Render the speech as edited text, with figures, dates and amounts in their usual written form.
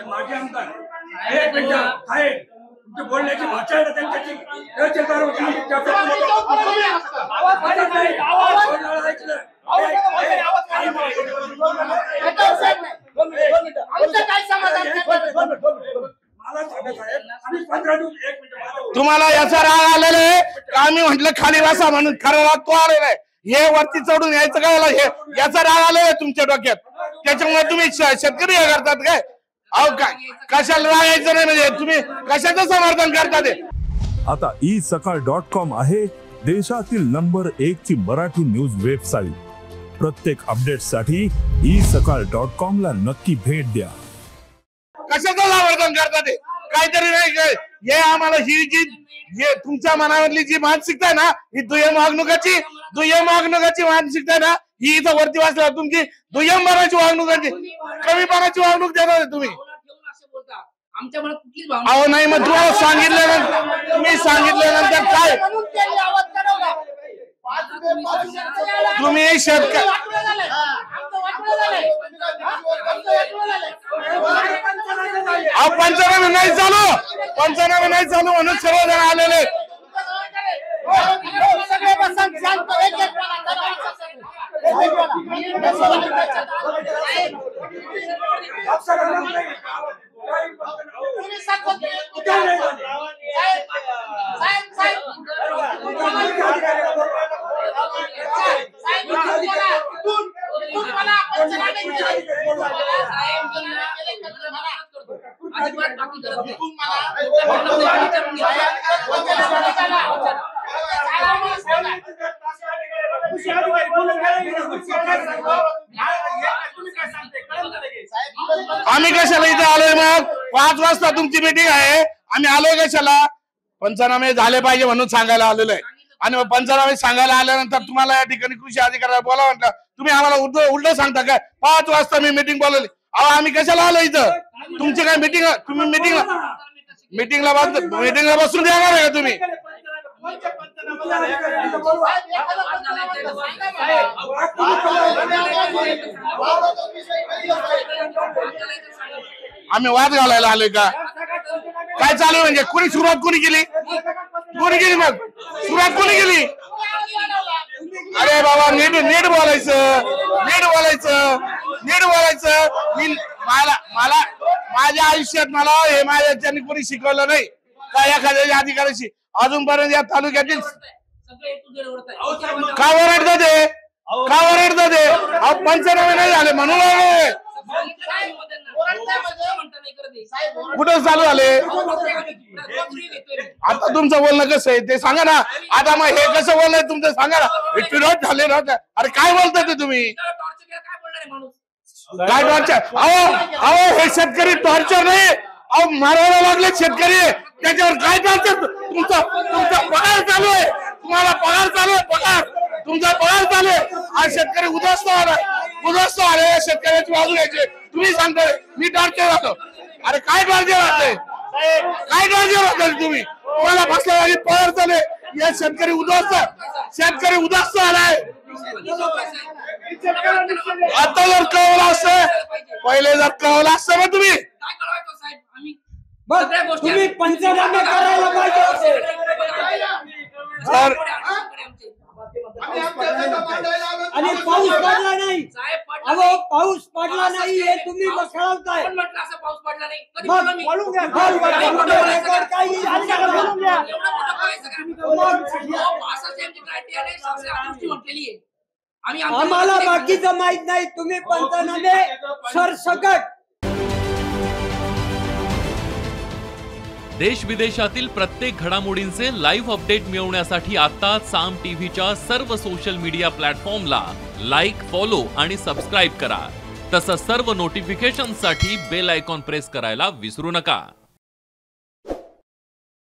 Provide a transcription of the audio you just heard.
माझे आमदार बोलण्याची भाषा आहे त्यांच्याची तुम्हाला याचा राग आलेला आहे का? आम्ही म्हटलं खाली बसा म्हणून खरा राग तो आलेला आहे. हे वरती चढून यायचं काय याचा राग आलेला आहे तुमच्या डोक्यात. त्याच्यामुळे तुम्ही शेतकरी हे करतात काय? अहो काय कशाला रागायचं नाही म्हणजे तुम्ही कशाचं समर्थन करतात? आता isakal.com आहे देशातील नंबर 1 ची मराठी न्यूज वेबसाईट. प्रत्येक अपडेटसाठी isakal.com ला नक्की भेट द्या. कशाचं समर्थन करतात? काहीतरी नाही काय हे आम्हाला ही जी हे तुमच्या मनामधली जी मानसिकता आहे ना, ही दुय्यम वागणुकाची मानसिकता आहे ना, ही इथं वरती वाचला तुमची दुय्यमपणाची वागणुकाची कमीपणाची वागणूक देणार तुम्ही. अहो नाही मग तुम्हाला सांगितल्यानंतर तुम्ही सांगितल्यानंतर काय तुम्ही शेतकरी पंचनामे नाही चालू म्हणून सर्वजण आलेले. आम्ही कशाला इथे आलोय? मग 5 वाजता तुमची मीटिंग आहे, आम्ही आलोय कशाला? पंचनामे झाले पाहिजे म्हणून सांगायला आलेलो आहे. आणि मग पंचनामे सांगायला आल्यानंतर तुम्हाला या ठिकाणी कृषी अधिकाऱ्याला बोला म्हटलं, तुम्ही आम्हाला उलट सांगता काय? 5 वाजता मी मीटिंग बोलवली. अहो आम्ही कशाला आलो इथं? तुमची काय मीटिंग? तुम्ही मीटिंगला बसून देणार आहे का तुम्ही? आम्ही वाद घालायला आलोय का? काय चालू म्हणजे कोणी सुरुवात कोणी केली? मग सुरुवात कोणी केली? अरे बाबा नीट बोलायचं. मला माझ्या आयुष्यात मला हे माझ्याच्यानी कोणी शिकवलं नाही का एखाद्या अधिकाऱ्याशी अजूनपर्यंत या तालुक्यातील का ओरडतं ते? पंचनामे नाही झाले म्हणून कुठं चालू झाले? आता तुमचं बोलणं कसं आहे ते सांगा ना. आता मग हे कसं बोलणं तुमचं सांगा ना. विरोध झाले ना. अरे काय बोलताय ते तुम्ही? काय टॉर्चर? अहो हे शेतकरी टॉर्चर नाही. अहो मारायला लागले शेतकरी. त्याच्यावर काय टॉर्चर? तुमचा पगार चालू आहे. तुम्हाला पगार चालू आहे. तुमचा पगार चालू आहे. आज शेतकरी उद्ध्वस्त आले. शेतकऱ्याची बाजू घ्यायची. तुम्ही सांगताय मी टॉर्चर होतो. अरे काय टॉर्चर होतंय? काय टॉर्चर होतं तुम्ही? तुम्हाला बसल्या पगार चालू आहे. या शेतकरी उद्ध्वस्त आलाय. आता जर कळवलं असतं, पहिले जर कळवलं असतं ना तुम्ही पंचनामे करायला पाहिजे. आणि पाऊस पडला नाही. अहो पाऊस पडला नाही हे तुम्ही कळवताय. पाऊस पडला नाही आम्हाला बाकीचं माहित नाही. तुम्ही पंचनामे सरसकट. देश विदेशातील प्रत्येक घडामोडींचे लाईव्ह अपडेट मिळवण्यासाठी आता साम टीव्हीच्या सर्व सोशल मीडिया प्लॅटफॉर्मला लाईक, फॉलो आणि सबस्क्राईब करा. तसंच सर्व नोटिफिकेशनसाठी बेल आयकॉन प्रेस करायला विसरू नका.